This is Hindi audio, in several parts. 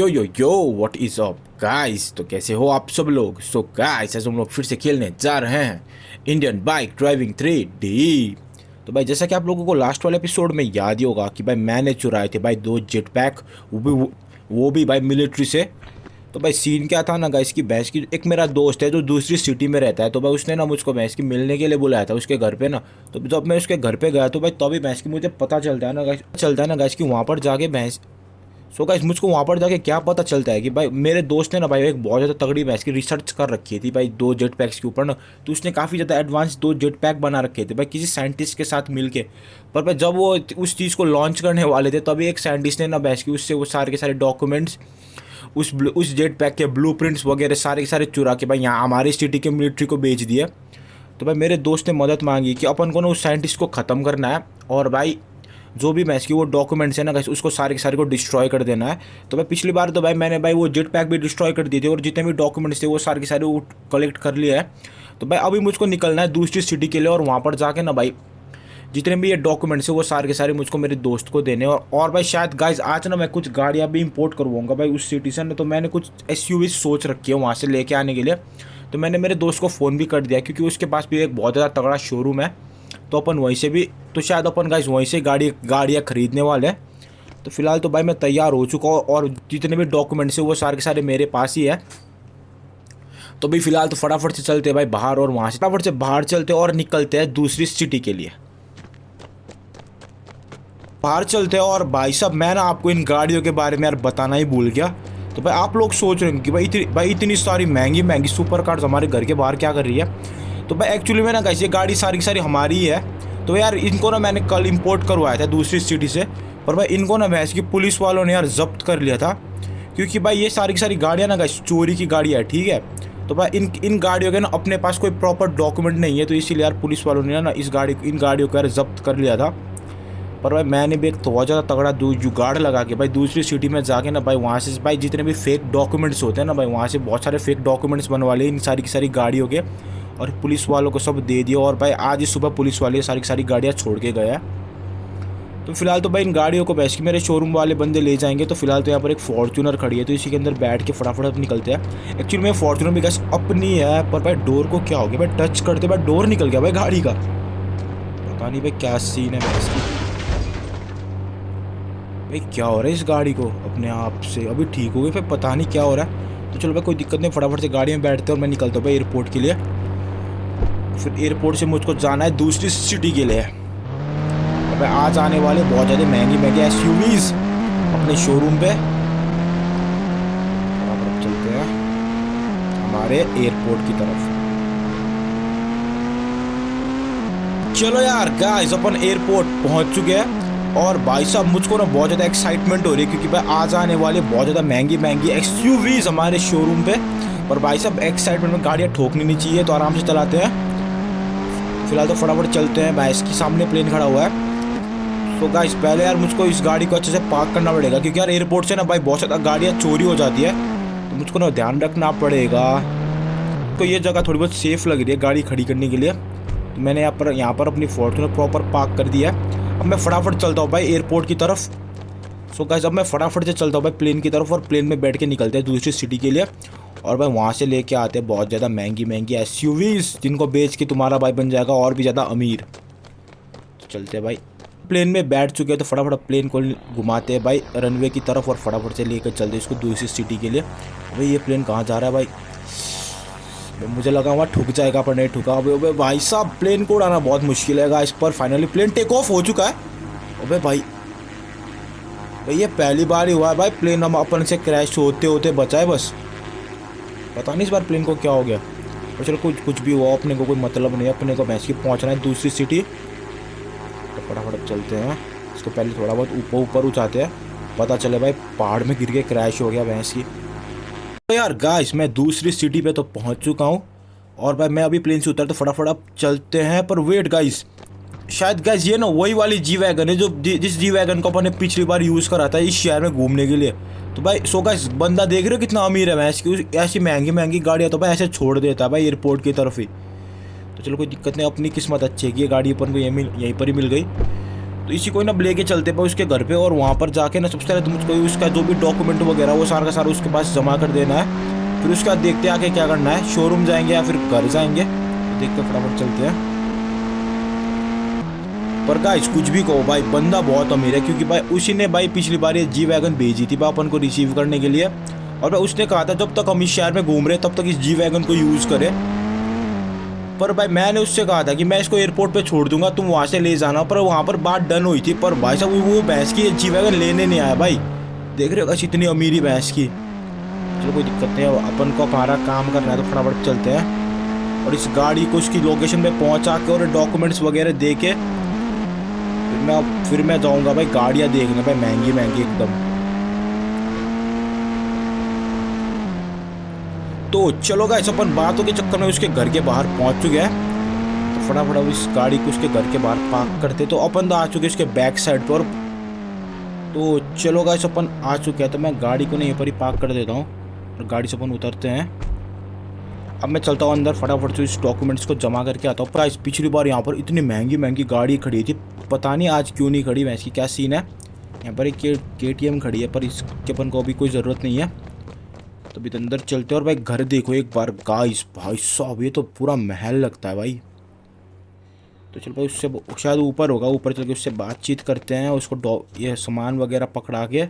Yo what is up guys. तो कैसे हो आप सब लोग। सो गाइस आज हम लोग फिर से खेलने जा रहे हैं इंडियन बाइक ड्राइविंग 3D। तो भाई जैसा कि आप लोगों को लास्ट वाले एपिसोड में याद ही होगा कि भाई मैंने चुराए थे भाई 2 जेट पैक, वो भी भाई मिलिट्री से। तो भाई सीन क्या था ना गाइस की भैंस की एक मेरा दोस्त है जो दूसरी सिटी में रहता है। तो भाई उसने ना मुझको भैंस की मिलने के लिए बुलाया था उसके घर पे ना। तो जब मैं उसके घर पे गया तो भाई तभी भैंस की मुझे पता चलता है ना गाइस कि वहाँ पर जाके भैंस गाइस मुझको वहाँ पर जाके क्या पता चलता है कि भाई मेरे दोस्त ने ना भाई एक बहुत ज़्यादा तगड़ी भैंस की रिसर्च कर रखी थी भाई 2 जेट पैक्स के ऊपर ना। तो उसने काफ़ी ज़्यादा एडवांस 2 जेट पैक बना रखे थे भाई किसी साइंटिस्ट के साथ मिलके। पर भाई जब वो उस चीज़ को लॉन्च करने वाले थे तभी एक साइंटिस्ट ने ना भैंस की उससे वो सारे के सारे डॉक्यूमेंट्स उस जेट पैक के ब्लूप्रिंट्स वगैरह सारे के सारे चुरा के भाई यहाँ हमारी सिटी के मिलिट्री को बेच दिया। तो भाई मेरे दोस्त ने मदद मांगी कि अपन को ना उस साइंटिस्ट को ख़त्म करना है और भाई जो भी मैच की वो डॉक्यूमेंट्स है ना गाइस उसको सारे के सारे को डिस्ट्रॉय कर देना है। तो भाई पिछली बार तो भाई मैंने भाई वो जेट पैक भी डिस्ट्रॉय कर दिए थे और जितने भी डॉक्यूमेंट्स थे वो सारे के सारे वो कलेक्ट कर लिया है। तो भाई अभी मुझको निकलना है दूसरी सिटी के लिए और वहाँ पर जाके ना भाई जितने भी ये डॉक्यूमेंट्स है वो सारे के सारे मुझको मेरे दोस्त को देने। और भाई शायद गाइस आज ना मैं कुछ गाड़ियाँ भी इंपोर्ट करवाऊँगा भाई उस सिटी से ना। तो मैंने कुछ SUV सोच रखी है वहाँ से लेके आने के लिए। तो मैंने मेरे दोस्त को फ़ोन भी कर दिया क्योंकि उसके पास भी एक बहुत ज़्यादा तगड़ा शोरूम है। तो अपन वहीं से भी तो शायद अपन गाइस वहीं से गाड़ियाँ ख़रीदने वाले हैं। तो फिलहाल तो भाई मैं तैयार हो चुका हूँ और जितने भी डॉक्यूमेंट्स हैं वो सारे के सारे मेरे पास ही है। तो भाई फिलहाल तो फटाफट से चलते हैं भाई बाहर और वहाँ से फटाफट से बाहर चलते हैं और निकलते हैं दूसरी सिटी के लिए। बाहर चलते हैं और भाई साहब मैं ना आपको इन गाड़ियों के बारे में यार बताना ही भूल गया। तो भाई आप लोग सोच रहे हैं कि भाई इतनी सारी महंगी महंगी सुपर कार्स हमारे घर के बाहर क्या कर रही है। तो भाई एक्चुअली में ना गाइस ये गाड़ी सारी की सारी हमारी ही है। तो यार इनको ना मैंने कल इंपोर्ट करवाया था दूसरी सिटी से। पर भाई इनको ना भैंस की पुलिस वालों ने यार जब्त कर लिया था क्योंकि भाई ये सारी की सारी गाड़ियाँ ना गाइस चोरी की गाड़ियाँ है, ठीक है। तो भाई इन गाड़ियों के ना अपने पास कोई प्रॉपर डॉक्यूमेंट नहीं है। तो इसीलिए यार पुलिस वालों ने ना इन गाड़ियों को यार जब्त कर लिया था। पर भाई मैंने भी एक बहुत ज़्यादा तगड़ा जुगाड़ लगा के भाई दूसरी सिटी में जाके ना भाई वहाँ से भाई जितने भी फेक डॉक्यूमेंट्स होते हैं ना भाई वहाँ से बहुत सारे फेक डॉक्यूमेंट्स बनवा लिए इन सारी की सारी गाड़ियों के और पुलिस वालों को सब दे दिया। और भाई आज ही सुबह पुलिस वाले सारी की सारी गाड़ियाँ छोड़ के गया। तो फिलहाल तो भाई इन गाड़ियों को बैठ के मेरे शोरूम वाले बंदे ले जाएंगे। तो फिलहाल तो यहाँ पर एक फॉर्च्यूनर खड़ी है तो इसी के अंदर बैठ के फटाफट अब निकलते हैं। एक्चुअली में फॉर्च्यूनर भी गैस अपनी है पर भाई डोर को क्या हो गया भाई टच करते भाई डोर निकल गया भाई गाड़ी का। पता नहीं भाई क्या सीन है भाई क्या हो रहा है इस गाड़ी को अपने आप से अभी ठीक हो गई फिर पता नहीं क्या हो रहा है। तो चलो भाई कोई दिक्कत नहीं फटाफट से गाड़ी में बैठते हैं और मैं निकलता हूँ भाई एयरपोर्ट के लिए। फिर एयरपोर्ट से मुझको जाना है दूसरी सिटी के लिए। भाई आज आने वाले बहुत ज़्यादा महंगी महंगी SUVs अपने शोरूम पे। फटाफट चलते हैं हमारे एयरपोर्ट की तरफ। चलो यार गाइस अपन एयरपोर्ट पहुंच चुके हैं और भाई साहब मुझको ना बहुत ज़्यादा एक्साइटमेंट हो रही है क्योंकि भाई आज आने वाले बहुत ज़्यादा महंगी महंगी SUVs हमारे शोरूम पे। पर भाई साहब एक्साइटमेंट में गाड़ियाँ ठोकनी नहीं चाहिए तो आराम से चलाते हैं। फिलहाल तो फटाफट चलते हैं भाई इसके सामने प्लेन खड़ा हुआ है। तो गाइस पहले यार मुझको इस गाड़ी को अच्छे से पार्क करना पड़ेगा क्योंकि यार एयरपोर्ट से ना भाई बहुत ज़्यादा गाड़ियाँ चोरी हो जाती है। तो मुझको ना ध्यान रखना पड़ेगा। तो ये जगह थोड़ी बहुत सेफ़ लग रही है गाड़ी खड़ी करने के लिए। तो मैंने यहाँ पर अपनी फॉर्च्यूनर प्रॉपर पार्क कर दिया है। अब मैं फटाफट चलता हूँ भाई एयरपोर्ट की तरफ। सो गाइस अब मैं फटाफट से चलता हूँ भाई प्लेन की तरफ और प्लेन में बैठ के निकलते हैं दूसरी सिटी के लिए। और भाई वहाँ से लेके आते हैं बहुत ज़्यादा महंगी महंगी SUVs जिनको बेच के तुम्हारा भाई बन जाएगा और भी ज़्यादा अमीर। तो चलते हैं भाई प्लेन में बैठ चुके हैं तो फटाफट प्लेन को घुमाते हैं भाई रनवे की तरफ और फटाफट से लेकर चलते हैं इसको दूसरी सिटी के लिए। भाई ये प्लेन कहाँ जा रहा है भाई मुझे लगा वहाँ ठुक जाएगा पर नहीं ठुका। अबे भाई साहब प्लेन को उड़ाना बहुत मुश्किल है इस पर। फाइनली प्लेन टेक ऑफ हो चुका है। अबे भाई ये पहली बार ही हुआ है भाई प्लेन हम अपन से क्रैश होते होते बचाए बस। पता नहीं इस बार प्लेन को क्या हो गया। तो चलो कुछ भी हुआ अपने को कोई मतलब नहीं है। अपने को भैंस की पहुँचना है दूसरी सिटी। तो फटाफट चलते हैं इसको पहले थोड़ा बहुत ऊपर उठाते हैं पता चले भाई पहाड़ में गिर के क्रैश हो गया भैंस की। तो यार गाइस मैं दूसरी सिटी पे तो पहुंच चुका हूं और भाई मैं अभी प्लेन से उतर तो फटाफट अब चलते हैं। पर वेट गाइस शायद गाइस ये ना वही वाली G-Wagon है जो जिस G-Wagon को अपन ने पिछली बार यूज़ करा था इस शहर में घूमने के लिए। तो भाई सो गाइस बंदा देख रहे हो कितना अमीर है। मैं ऐसी महंगी महंगी गाड़ियाँ तो भाई ऐसे छोड़ देता है भाई एयरपोर्ट की तरफ ही। तो चलो कोई दिक्कत नहीं अपनी किस्मत अच्छी है कि ये गाड़ी अपन को यहीं पर ही मिल गई। तो इसी को ना लेके चलते पे उसके घर पे, और वहाँ पर जाके ना सबसे पहले तो मुझको उसका जो भी डॉक्यूमेंट वगैरह वो सारा का सारा उसके पास जमा कर देना है। फिर उसके बाद देखते हैं आगे क्या करना है, शोरूम जाएंगे या फिर घर जाएंगे, तो देखते फटाफट चलते हैं। पर गाइस कुछ भी कहो भाई, बंदा बहुत अमीर है, क्योंकि भाई उसी ने भाई पिछली बार ये जी वैगन भेजी थी अपन को रिसीव करने के लिए, और भाई उसने कहा था जब तक हम इस शहर में घूम रहे तब तक इस जी वैगन को यूज़ करें। पर भाई मैंने उससे कहा था कि मैं इसको एयरपोर्ट पे छोड़ दूंगा, तुम वहाँ से ले जाना, पर वहाँ पर बात डन हुई थी। पर भाई साहब वो भैंस की जी वैगन लेने नहीं आया भाई, देख रहे हो इतनी अमीरी भैंस की। चलो कोई दिक्कत नहीं है, अपन को हमारा काम करना है तो फटाफट चलते हैं और इस गाड़ी को उसकी लोकेशन पे पहुँचा के और डॉक्यूमेंट्स वगैरह दे के फिर मैं जाऊँगा भाई गाड़ियाँ देखने भाई, महंगी महंगी एकदम। तो चलो गाइस अपन बातों के चक्कर में उसके घर के बाहर पहुंच चुके हैं, तो फटाफट अब इस गाड़ी को उसके घर के बाहर पार्क करते। तो अपन तो आ चुके उसके बैक साइड पर, तो चलो गाइस अपन आ चुके हैं, तो मैं गाड़ी को यहीं पर ही पार्क कर देता हूँ और गाड़ी से अपन उतरते हैं। अब मैं चलता हूँ अंदर, फटाफट से इस डॉक्यूमेंट्स को जमा करके आता हूँ। प्राइस पिछली बार यहाँ पर इतनी महंगी महंगी गाड़ी खड़ी थी, पता नहीं आज क्यों नहीं खड़ी, वैसे क्या सीन है। यहाँ पर एक KTM खड़ी है, पर इसके अपन को अभी कोई ज़रूरत नहीं है, तो अभी अंदर चलते हैं। और भाई घर देखो एक बार गाइस, भाई साहब ये तो पूरा महल लगता है भाई। तो चल भाई उससे शायद ऊपर होगा, ऊपर चल के उससे बातचीत करते हैं, उसको ये सामान वगैरह पकड़ा के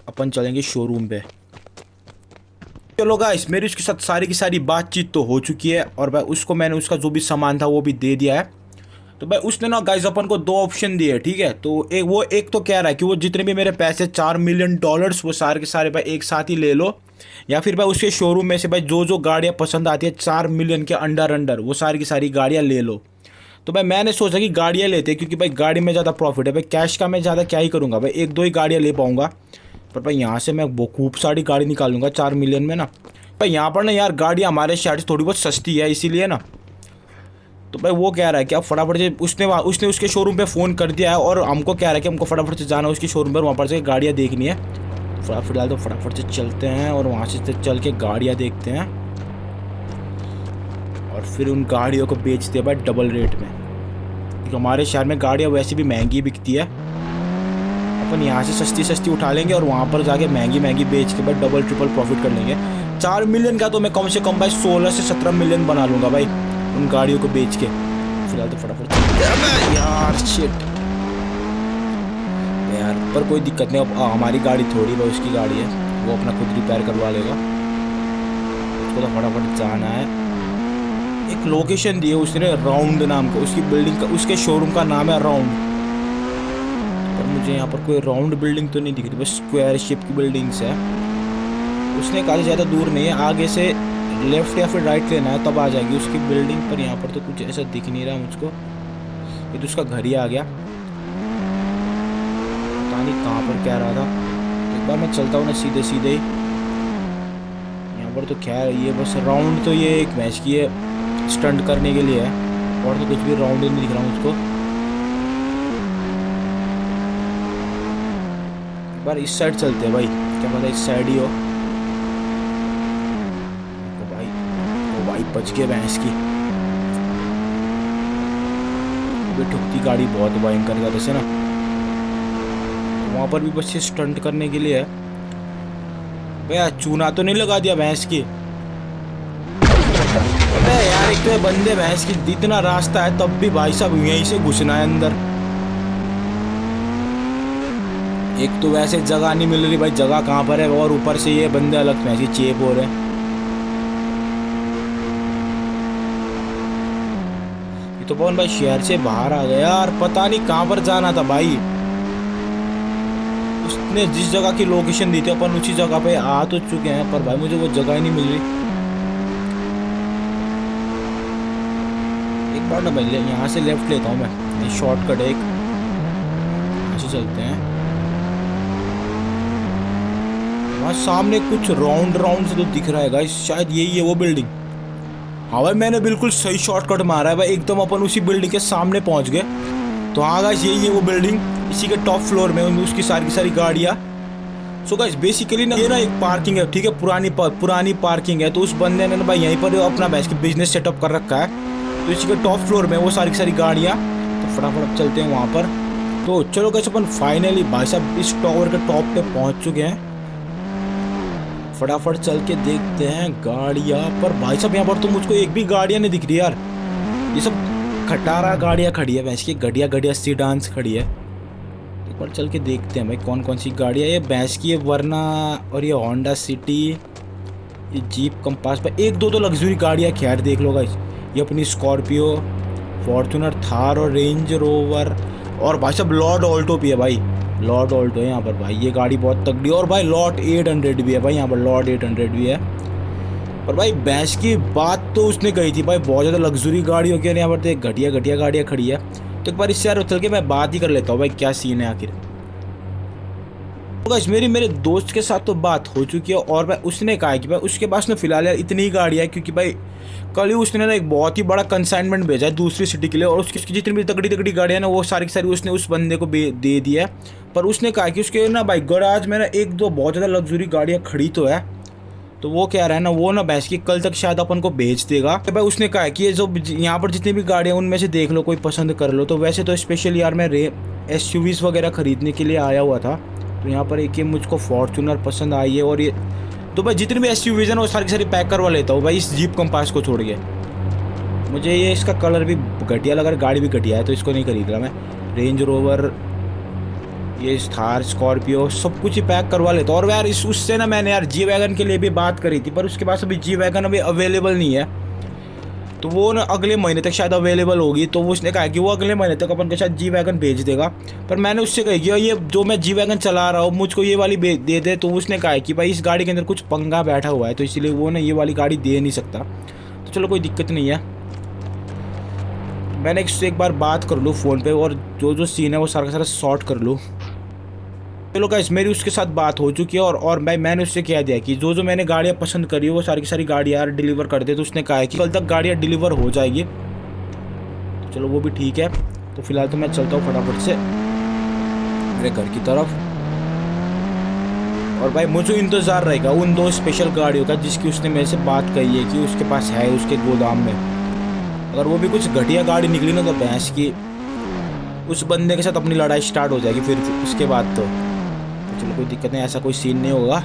अपन चलेंगे शोरूम पे। चलो गाइस मेरी उसके साथ सारी की सारी बातचीत तो हो चुकी है, और भाई उसको मैंने उसका जो भी सामान था वो भी दे दिया है। तो भाई उसने ना गाइस अपन को 2 ऑप्शन दिए, ठीक है। तो एक तो कह रहा है कि वो जितने भी मेरे पैसे $4 मिलियन वो सारे के सारे भाई एक साथ ही ले लो, या फिर भाई उसके शोरूम में से भाई जो गाड़ियाँ पसंद आती है 4 मिलियन के अंडर वो सारी की सारी गाड़ियाँ ले लो। तो भाई मैंने सोचा कि गाड़ियाँ लेते हैं, क्योंकि भाई गाड़ी में ज़्यादा प्रॉफिट है भाई, कैश का मैं ज़्यादा क्या ही करूँगा भाई, 1-2 ही गाड़ियाँ ले पाऊँगा। पर भाई यहाँ से मैं वो खूब सारी गाड़ी निकालूंगा 4 मिलियन में ना। भाई यहाँ पर ना यार गाड़ी हमारे शहर से थोड़ी बहुत सस्ती है इसीलिए ना। तो भाई वो कह रहा है कि अब फटाफट से उसने उसके शोरूम पे फ़ोन कर दिया है, और हमको कह रहा है कि हमको फटाफट से जाना है उसके शोरूम पर, वहाँ पर से गाड़ियाँ देखनी है। फिलहाल तो फटाफट से चलते हैं और वहाँ से चल के गाड़ियाँ देखते हैं, और फिर उन गाड़ियों को बेचते हैं भाई डबल रेट में, क्योंकि हमारे शहर में गाड़ियाँ वैसे भी महंगी बिकती है। अपन यहाँ से सस्ती उठा लेंगे और वहाँ पर जाके महंगी बेच के भाई डबल ट्रिपल प्रॉफिट कर लेंगे। 4 मिलियन का तो मैं कम से कम भाई 16 से 17 मिलियन बना लूँगा भाई उन गाड़ियों को बेच के। फिलहाल तो फटाफट यार शिट यार, पर कोई दिक्कत नहीं, अब हमारी गाड़ी थोड़ी भाई उसकी गाड़ी है, वो अपना खुद रिपेयर करवा लेगा। उसको तो फटाफट जाना है। एक लोकेशन दी है उसने राउंड नाम का, उसकी बिल्डिंग का, उसके शोरूम का नाम है राउंड, पर मुझे यहाँ पर कोई राउंड बिल्डिंग तो नहीं दिख रही, बस स्क्वायर शेप की बिल्डिंग्स है। उसने कहा ज़्यादा दूर नहीं है, आगे से लेफ्ट या फिर राइट लेना है तब आ जाएगी उसकी बिल्डिंग। पर यहाँ पर तो कुछ ऐसा दिख नहीं रहा मुझको, ये तो उसका घर ही आ गया, पता नहीं कहाँ पर क्या रहा था। तो एक बार मैं चलता हूँ ना सीधे ही। यहाँ पर तो खैर ये बस राउंड, तो ये एक मैच की है स्टंट करने के लिए है, और तो कुछ भी राउंड नहीं दिख रहा मुझको। एक बार इस साइड चलते हैं भाई, क्या पता इस साइड ही हो। भाई बच गए भैंस की, अभी ठुकती गाड़ी बहुत भयंकर था जैसे ना, वहाँ पर भी बच्चे स्टंट करने के लिए है। भैया चूना तो नहीं लगा दिया भैंस की? अबे यार एक तो बंदे भैंस की, इतना रास्ता है तब भी भाई साहब यहीं से घुसना है अंदर। एक तो वैसे जगह नहीं मिल रही भाई, जगह कहाँ पर है, और ऊपर से ये बंदे अलग भैंस की चेप हो रहे हैं। तो पवन भाई शहर से बाहर आ गया यार, पता नहीं कहाँ पर जाना था भाई। उसने जिस जगह की लोकेशन दी थी अपन उसी जगह पे आ तो चुके हैं, पर भाई मुझे वो जगह ही नहीं मिल रही। एक बार ना भाई यहाँ से लेफ्ट लेता हूँ मैं, ये शॉर्टकट है एक, यहाँ से चलते हैं। वहाँ सामने कुछ राउंड से तो दिख रहा है गाइस, शायद यही है वो बिल्डिंग। हाँ भाई मैंने बिल्कुल सही शॉर्टकट मारा है भाई, एकदम अपन उसी बिल्डिंग के सामने पहुंच गए। तो हाँ गाइस यही है वो बिल्डिंग, इसी के टॉप फ्लोर में उसकी सारी की सारी गाड़ियाँ। सो गाइस बेसिकली ना ये ना एक पार्किंग है, ठीक है, पुरानी पार्किंग है। तो उस बंदे ने ना भाई यहीं पर अपना बिजनेस सेटअप कर रखा है, तो इसी के टॉप फ्लोर में वो सारी की सारी गाड़ियाँ तो फटाफट अब चलते हैं वहाँ पर। तो चलो गाइस अपन फाइनली भाई साहब इस टावर के टॉप पे पहुँच चुके हैं। फटाफट चल के देखते हैं गाड़ियाँ। पर भाई साहब यहाँ पर तो मुझको एक भी गाड़ियाँ नहीं दिख रही यार। ये सब खटारा गाड़ियाँ खड़ी है, भैंस की घटिया घटिया सीडान्स खड़ी है। एक बार चल के देखते हैं भाई कौन कौन सी गाड़ियाँ। ये भैंस की है वरना, और ये होंडा सिटी, ये जीप कंपास पर एक दो तो लग्जरी गाड़ियाँ खैर देख लो गाइस। ये अपनी स्कॉर्पियो, फॉर्चूनर, थार और रेंज रोवर, और भाई साहब लॉर्ड ऑल्टो भी है भाई। लॉर्ड ऑल्टो है यहाँ पर भाई, ये गाड़ी बहुत तगड़ी। और भाई लॉर्ड 800 भी है भाई यहाँ पर, लॉर्ड 800 भी है। और भाई भैंस की बात तो उसने कही थी भाई बहुत ज़्यादा लग्जरी गाड़ी होगी, और यहाँ पर तो घटिया घटिया गाड़ियाँ खड़ी है। तो एक बार इससे यार चल के मैं बात ही कर लेता हूँ भाई क्या सीन है आखिर। तो गाइस मेरे दोस्त के साथ तो बात हो चुकी है, और भाई उसने कहा कि भाई उसके पास ना फिलहाल यार इतनी ही गाड़ी है, क्योंकि भाई कल ही उसने ना एक बहुत ही बड़ा कंसाइनमेंट भेजा है दूसरी सिटी के लिए, और उसकी जितनी भी तगड़ी तगड़ी गाड़ियाँ ना वो सारी की सारी उसने उस बंदे को दे दिया है। पर उसने कहा कि उसके ना भाई गराज में ना एक दो बहुत ज़्यादा लग्जरी गाड़ियाँ खड़ी तो है, तो वो कह रहा है ना वो ना भैंस की कल तक शायद अपन को भेज देगा। तो भाई उसने कहा कि ये जो यहाँ पर जितनी भी गाड़ियाँ उनमें से देख लो कोई पसंद कर लो। तो वैसे तो स्पेशल यार मैं SUVs वगैरह खरीदने के लिए आया हुआ था, तो यहाँ पर एक ये मुझको फॉर्चूनर पसंद आई है। और ये तो भाई जितनी भी SUVs है ना वो सारी की सारी पैक करवा लेता हूँ भाई इस जीप कंपास को छोड़ के। मुझे ये इसका कलर भी घटिया लगा, गाड़ी भी घटिया है, तो इसको नहीं खरीद रहा मैं। रेंज रोवर, ये थार, स्कॉर्पियो, सब कुछ ही पैक करवा लेता हूँ। और यार उससे ना मैंने यार जी वैगन के लिए भी बात करी थी, पर उसके पास अभी जी वैगन अभी अवेलेबल नहीं है, तो वो ना अगले महीने तक शायद अवेलेबल होगी। तो उसने कहा कि वो अगले महीने तक अपन को शायद जी वैगन भेज देगा। पर मैंने उससे कहा कि ये जो मैं जी वैगन चला रहा हूँ मुझको ये वाली दे दे। तो उसने कहा कि भाई इस गाड़ी के अंदर कुछ पंगा बैठा हुआ है, तो इसलिए वो ना ये वाली गाड़ी दे नहीं सकता। तो चलो कोई दिक्कत नहीं है, मैंने इससे एक बार बात कर लूँ फ़ोन पे, और जो सीन है वो सारा का सारा सॉर्ट कर लूँ। चलो गाइस मेरी उसके साथ बात हो चुकी है, और भाई मैंने उससे कह दिया कि जो मैंने गाड़ियाँ पसंद करी है वो सारी की सारी गाड़ियाँ यार डिलीवर कर दे। तो उसने कहा है कि कल तक गाड़ियाँ डिलीवर हो जाएगी। तो चलो वो भी ठीक है। तो फिलहाल तो मैं चलता हूँ फटाफट से मेरे घर की तरफ। और भाई मुझे इंतज़ार रहेगा उन दो स्पेशल गाड़ियों का जिसकी उसने मेरे से बात कही है कि उसके पास है उसके गोदाम में। अगर वो भी कुछ घटिया गाड़ी निकली ना तो भैंस की उस बंदे के साथ अपनी लड़ाई स्टार्ट हो जाएगी फिर उसके बाद। तो चलो कोई दिक्कत नहीं, ऐसा कोई सीन नहीं होगा,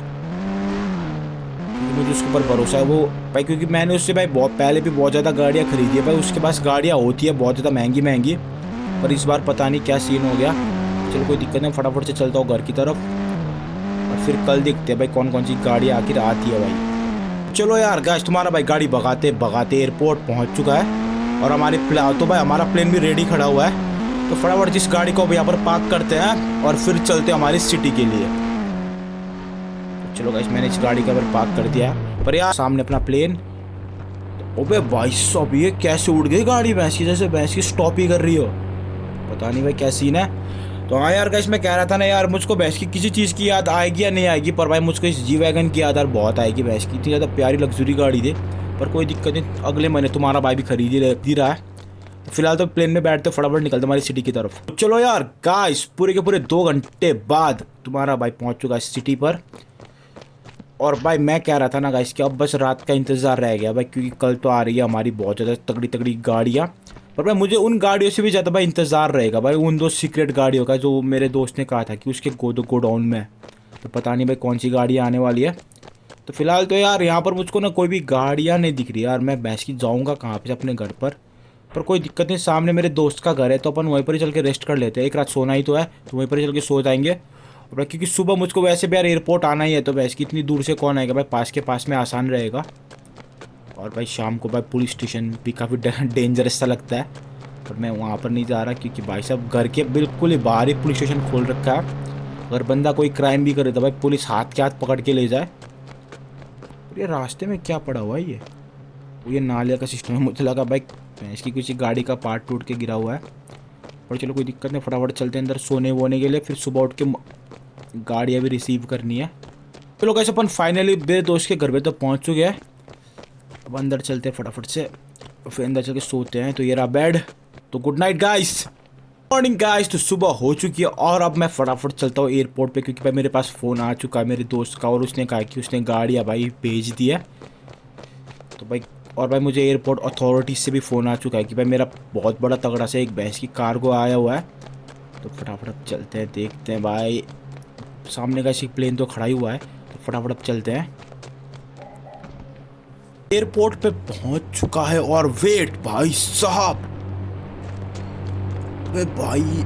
क्योंकि मुझे उसके ऊपर भरोसा है वो भाई, क्योंकि मैंने उससे भाई बहुत पहले भी बहुत ज़्यादा गाड़ियाँ खरीदी है भाई। उसके पास गाड़ियाँ होती है बहुत ज़्यादा महंगी महंगी, पर इस बार पता नहीं क्या सीन हो गया। चलो कोई दिक्कत नहीं, फटाफट से चलता हूँ घर की तरफ, और फिर कल देखते हैं भाई कौन कौन सी गाड़ियाँ आखिर आती है भाई। चलो यार गाइस तुम्हारा भाई गाड़ी भगाते भगाते एयरपोर्ट पहुँच चुका है, और हमारा प्लेन भी रेडी खड़ा हुआ है। तो फटाफट जिस गाड़ी को अब यहाँ पर पार्क करते हैं और फिर चलते हैं हमारी सिटी के लिए। तो चलो गाइस मैंने इस गाड़ी का पर पार्क कर दिया, पर यार सामने अपना प्लेन। ओबे भाई साहब ये कैसे उड़ गई गाड़ी भैंस की, जैसे भैंस की स्टॉप ही कर रही हो, पता नहीं भाई क्या सीन है। तो हाँ यार गाइस मैं कह रहा था ना यार मुझको भैंस की किसी चीज़ की याद आएगी या नहीं आएगी, पर भाई मुझको इस जी वैगन की याद यार बहुत आएगी। भैंस की इतनी ज़्यादा प्यारी लग्जरी गाड़ी थी। पर कोई दिक्कत नहीं, अगले महीने तुम्हारा भाई भी खरीद ही रहा है। फिलहाल तो प्लेन में बैठते फटाफट निकलते हमारी सिटी की तरफ। तो चलो यार गाइस पूरे के पूरे 2 घंटे बाद तुम्हारा भाई पहुंच चुका है सिटी पर। और भाई मैं कह रहा था ना गाइस कि अब बस रात का इंतज़ार रह गया भाई, क्योंकि कल तो आ रही है हमारी बहुत ज़्यादा तगड़ी तगड़ी गाड़ियाँ। पर भाई मुझे उन गाड़ियों से भी ज़्यादा भाई इंतज़ार रहेगा भाई उन 2 सीक्रेट गाड़ियों का जो मेरे दोस्त ने कहा था कि उसके गोडाउन में। तो पता नहीं भाई कौन सी गाड़ियाँ आने वाली है। तो फिलहाल तो यार यहाँ पर मुझको ना कोई भी गाड़ियाँ नहीं दिख रही यार। मैं भैंस की जाऊँगा कहाँ पे अपने घर पर कोई दिक्कत नहीं, सामने मेरे दोस्त का घर है, तो अपन वहीं पर ही चल के रेस्ट कर लेते हैं। एक रात सोना ही तो है, तो वहीं पर ही चल के सो जाएंगे। और क्योंकि सुबह मुझको वैसे भी यार एयरपोर्ट आना ही है, तो भैंस की इतनी दूर से कौन आएगा भाई, पास के पास में आसान रहेगा। और भाई शाम को भाई पुलिस स्टेशन भी काफ़ी डेंजरस सा लगता है, पर मैं वहाँ पर नहीं जा रहा, क्योंकि भाई साहब घर के बिल्कुल ही बाहर ही पुलिस स्टेशन खोल रखा है। अगर बंदा कोई क्राइम भी करे तो भाई पुलिस हाथ के हाथ पकड़ के ले जाए। और ये रास्ते में क्या पड़ा हुआ है, ये नाले का सिस्टम है। मुझे लगा भाई इसकी किसी गाड़ी का पार्ट टूट के गिरा हुआ है। और चलो कोई दिक्कत नहीं, फटाफट चलते हैं अंदर सोने वोने के लिए, फिर सुबह उठ के गाड़ियाँ भी रिसीव करनी है। चलो कैसे अपन फाइनली मेरे दोस्त के घर पे तो पहुँच चुके हैं। अब अंदर चलते हैं फटाफट से, फिर अंदर चल के सोते हैं। तो ये रहा बेड। तो good night guys, morning guys. तो सुबह हो चुकी है और अब मैं फटाफट चलता हूँ एयरपोर्ट पे, क्योंकि भाई मेरे पास फ़ोन आ चुका है मेरे दोस्त का, और उसने कहा कि उसने गाड़ियाँ भाई भेज दी है। तो भाई और भाई मुझे एयरपोर्ट अथॉरिटी से भी फ़ोन आ चुका है कि भाई मेरा बहुत बड़ा तगड़ा से एक भैंस की कार्गो आया हुआ है। तो फटाफट अब चलते हैं, देखते हैं भाई। सामने का एक प्लेन तो खड़ा ही हुआ है, तो फटाफट अब चलते हैं। एयरपोर्ट पे पहुंच चुका है और वेट भाई साहब, भाई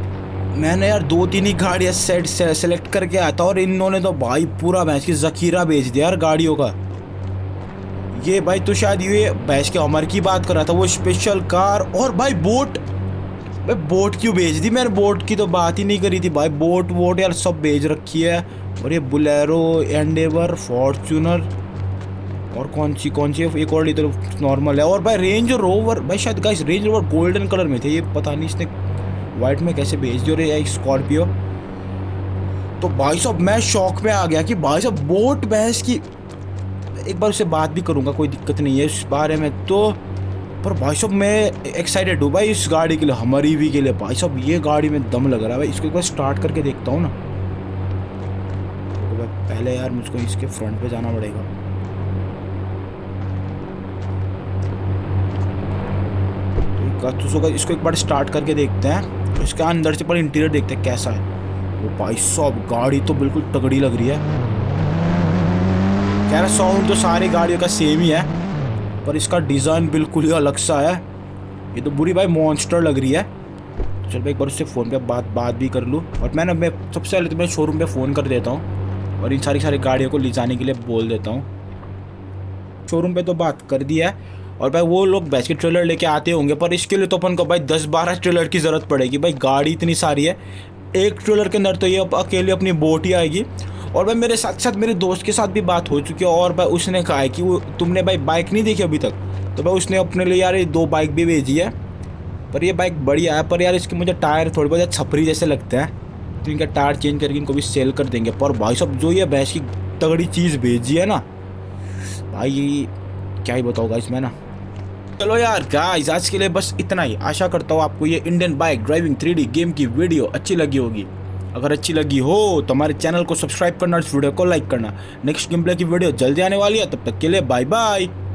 मैंने यार 2-3 ही गाड़ियाँ सेलेक्ट करके आया था और इन्होंने तो भाई पूरा भैंस की ज़खीरा बेच दिया यार गाड़ियों का। ये भाई तो शायद ये भैंस के हमर की बात कर रहा था, वो स्पेशल कार। और भाई बोट, भाई बोट क्यों बेच दी? मैंने बोट की तो बात ही नहीं करी थी भाई। बोट वोट यार सब बेच रखी है। और ये बुलेरो, एंडेवर, फॉर्च्यूनर और कौन सी एक और तो नॉर्मल है। और भाई रेंज रोवर, भाई शायद guys range rover golden colour में थे, ये पता नहीं इसने वाइट में कैसे बेच दिया। और ये स्कॉर्पियो, तो भाई साहब मैं शौक में आ गया कि भाई साहब बोट भैंस की। एक बार उससे बात भी करूंगा, कोई दिक्कत नहीं है इस बारे में तो। पर भाई साहब मैं एक्साइटेड हूँ भाई इस गाड़ी के लिए, हमारी ईवी के लिए। भाई साहब ये गाड़ी में दम लग रहा है भाई, इसको एक बार स्टार्ट करके देखता हूँ ना। तो पहले यार मुझको इसके फ्रंट पे जाना पड़ेगा। तो इसको एक बार स्टार्ट करके देखते हैं, तो इसका अंदर से पर इंटीरियर देखते हैं कैसा है। वो भाई साहब गाड़ी तो बिल्कुल तगड़ी लग रही है। खैर साउंड तो सारी गाड़ियों का सेम ही है, पर इसका डिज़ाइन बिल्कुल ही अलग सा है। ये तो बुरी भाई मॉन्स्टर लग रही है। तो चल भाई एक बार उससे फ़ोन पे बात भी कर लूँ। और मैं सबसे पहले तो मैं शोरूम पे फ़ोन कर देता हूँ और इन सारी गाड़ियों को ले जाने के लिए बोल देता हूँ। शोरूम पे तो बात कर दिया है। और भाई वो लोग भैंस के ट्रेलर लेके आते होंगे, पर इसके लिए तो अपन को भाई 10-12 ट्रेलर की ज़रूरत पड़ेगी। भाई गाड़ी इतनी सारी है, एक ट्रेलर के अंदर तो ये अकेले अपनी बोट ही आएगी। और भाई मेरे साथ साथ मेरे दोस्त के साथ भी बात हो चुकी है, और भाई उसने कहा है कि वो तुमने भाई बाइक नहीं देखी अभी तक, तो भाई उसने अपने लिए यार ये 2 बाइक भी भेजी है। पर ये बाइक बढ़िया है, पर यार इसके मुझे टायर थोड़े बहुत छपरी जैसे लगते हैं, तो इनका टायर चेंज करके इनको भी सेल कर देंगे। पर भाई साहब जो ये भैंस की तगड़ी चीज़ भेजी है ना भाई, क्या ही बताऊँ गाइस मैं ना। चलो यार गाइस आज के लिए बस इतना ही। आशा करता हूँ आपको ये Indian bike driving 3D game की वीडियो अच्छी लगी होगी। अगर अच्छी लगी हो तो हमारे चैनल को सब्सक्राइब करना और इस वीडियो को लाइक करना। नेक्स्ट गेम प्ले की वीडियो जल्दी आने वाली है, तब तक के लिए बाय बाय।